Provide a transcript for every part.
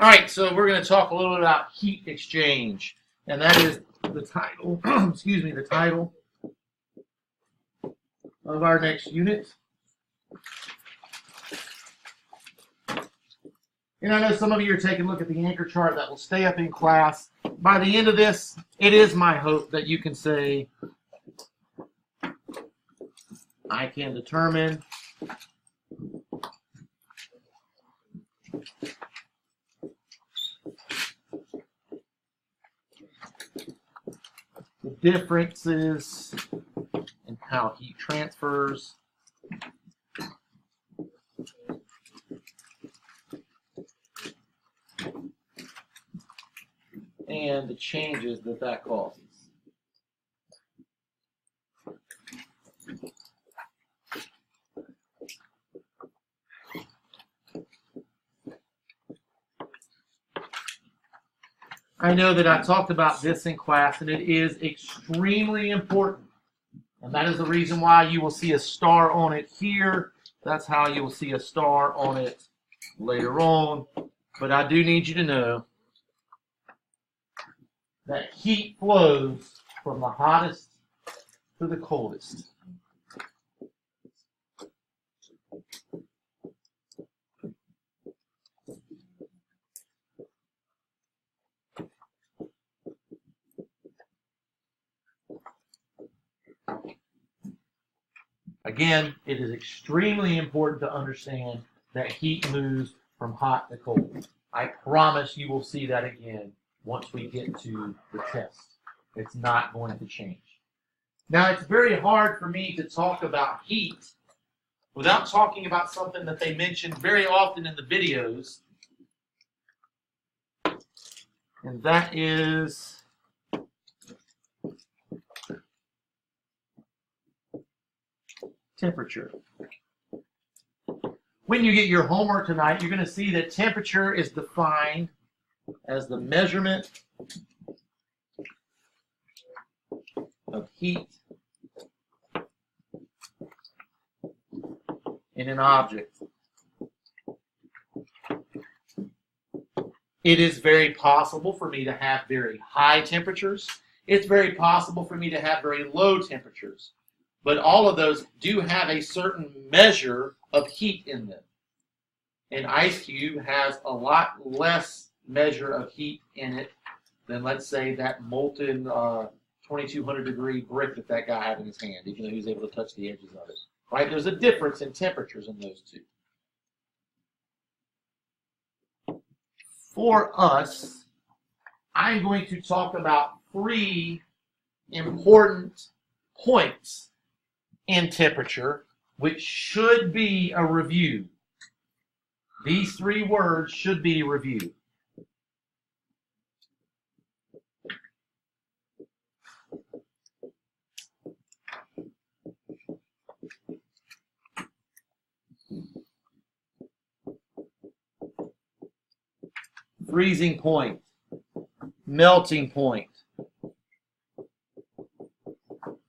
All right, so we're going to talk a little bit about heat exchange, and that is the title, excuse me, the title of our next unit. And I know some of you are taking a look at the anchor chart that will stay up in class. By the end of this, it is my hope that you can say, I can determine the differences in how heat transfers and the changes that that causes. I know that I talked about this in class, and it is extremely important. And that is the reason why you will see a star on it here. That's how you will see a star on it later on. But I do need you to know that heat flows from the hottest to the coldest. Again, it is extremely important to understand that heat moves from hot to cold. I promise you will see that again once we get to the test. It's not going to change. Now, it's very hard for me to talk about heat without talking about something that they mention very often in the videos, and that is temperature. When you get your homework tonight, you're going to see that temperature is defined as the measurement of heat in an object. It is very possible for me to have very high temperatures. It's very possible for me to have very low temperatures. But all of those do have a certain measure of heat in them. An ice cube has a lot less measure of heat in it than, let's say, that molten 2200 degree brick that guy had in his hand, even though he was able to touch the edges of it. Right? There's a difference in temperatures in those two. For us, I'm going to talk about 3 important points in temperature, which should be a review. These 3 words should be reviewed. Freezing point, melting point,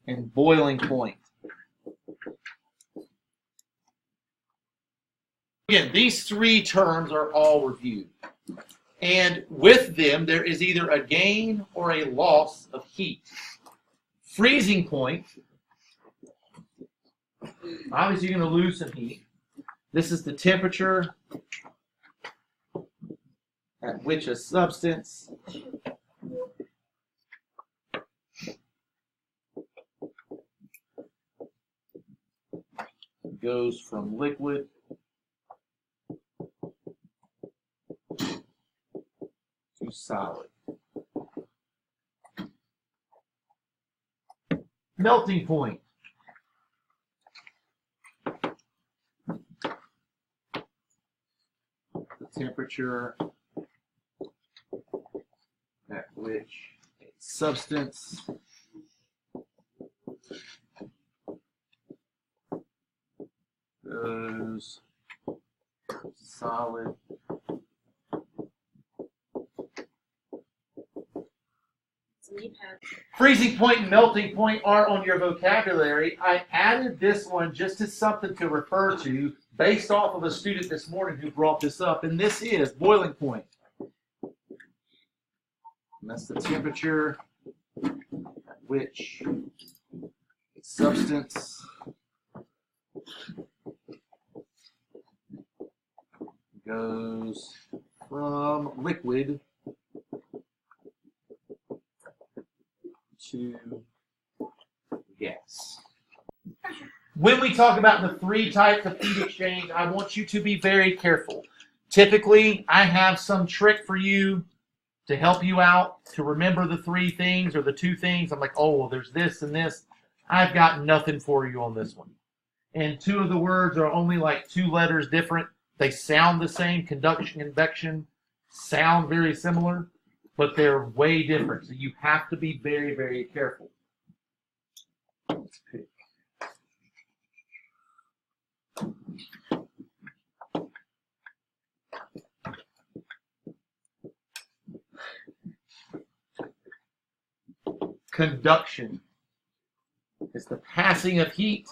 and boiling point. Again, these 3 terms are all reviewed. And with them, there is either a gain or a loss of heat. Freezing point, obviously you're going to lose some heat. This is the temperature at which a substance goes from liquid to solid. Melting point. The temperature at which a substance goes solid. Freezing point and melting point are on your vocabulary. I added this one just as something to refer to based off of a student this morning who brought this up, and this is boiling point. And that's the temperature at which a substance goes from liquid to gas. When we talk about the three types of heat exchange, I want you to be very careful. Typically, I have some trick for you to help you out to remember the three things or the two things. I'm like, oh, well, there's this and this. I've got nothing for you on this one. And two of the words are only like two letters different. They sound the same. Conduction, convection sound very similar, but they're way different. So you have to be very, very careful. Let's pick. Conduction is the passing of heat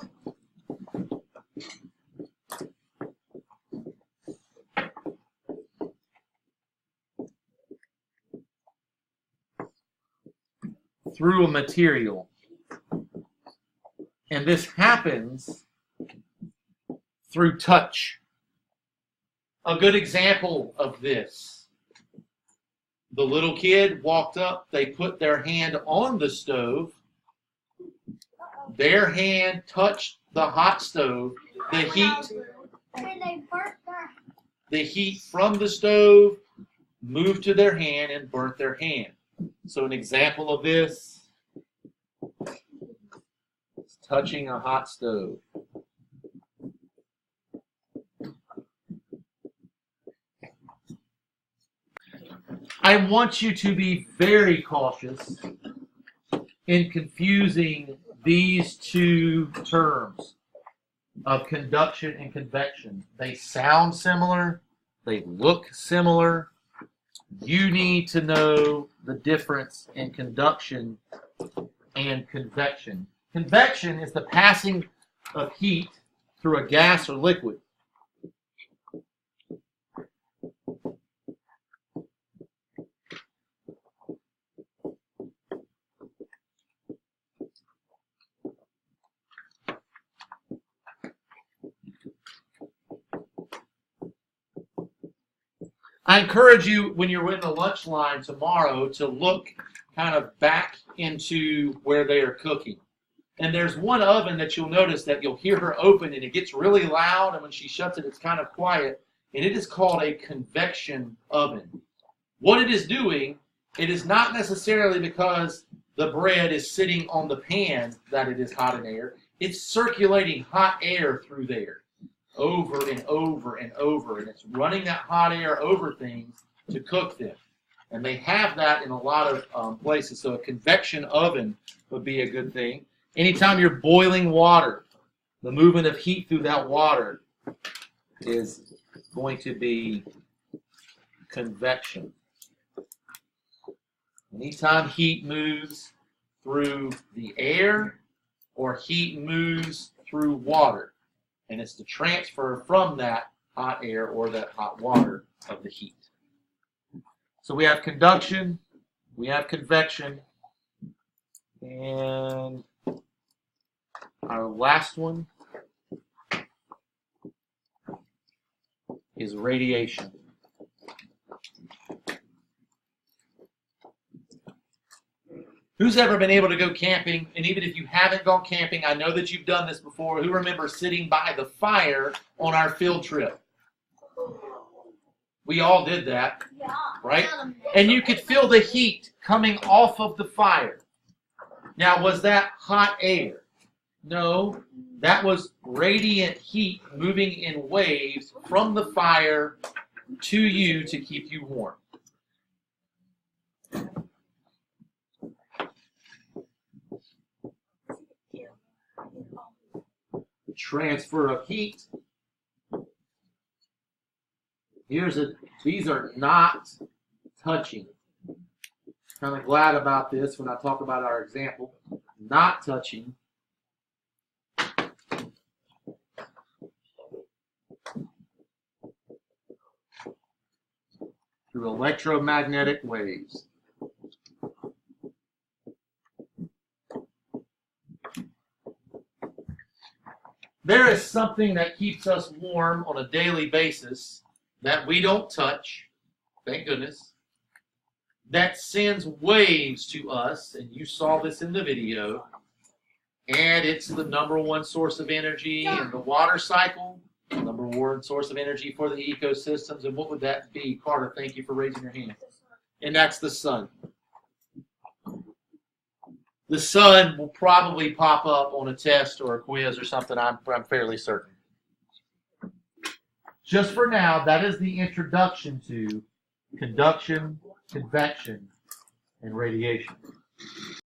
through a material. And this happens through touch. A good example of this: the little kid walked up, they put their hand on the stove, their hand touched the hot stove, the heat from the stove moved to their hand and burnt their hand. So an example of this is touching a hot stove. I want you to be very cautious in confusing these two terms of conduction and convection. They sound similar, they look similar. You need to know the difference in conduction and convection. Convection is the passing of heat through a gas or liquid. I encourage you, when you're in the lunch line tomorrow, to look kind of back into where they are cooking. And there's one oven that you'll notice that you'll hear her open and it gets really loud, and when she shuts it, it's kind of quiet. And it is called a convection oven. What it is doing, it is not necessarily because the bread is sitting on the pan that it is hot in air. It's circulating hot air through there, over and over and over, and it's running that hot air over things to cook them. And they have that in a lot of places. So a convection oven would be a good thing. Anytime you're boiling water, the movement of heat through that water is going to be convection. Anytime heat moves through the air or heat moves through water, and it's the transfer from that hot air or that hot water of the heat. So we have conduction, we have convection, and our last one is radiation. Who's ever been able to go camping? And even if you haven't gone camping, I know that you've done this before. Who remembers sitting by the fire on our field trip? We all did that, right? And you could feel the heat coming off of the fire. Now, was that hot air? No, that was radiant heat moving in waves from the fire to you to keep you warm. Transfer of heat. These are not touching. Kind of glad about this when I talk about our example. Not touching. Through electromagnetic waves. There is something that keeps us warm on a daily basis that we don't touch, thank goodness, that sends waves to us, and you saw this in the video, and it's the number one source of energy in the water cycle, number one source of energy for the ecosystems, and what would that be? Carter, thank you for raising your hand. And that's the sun. The sun will probably pop up on a test or a quiz or something, I'm fairly certain. Just for now, that is the introduction to conduction, convection, and radiation.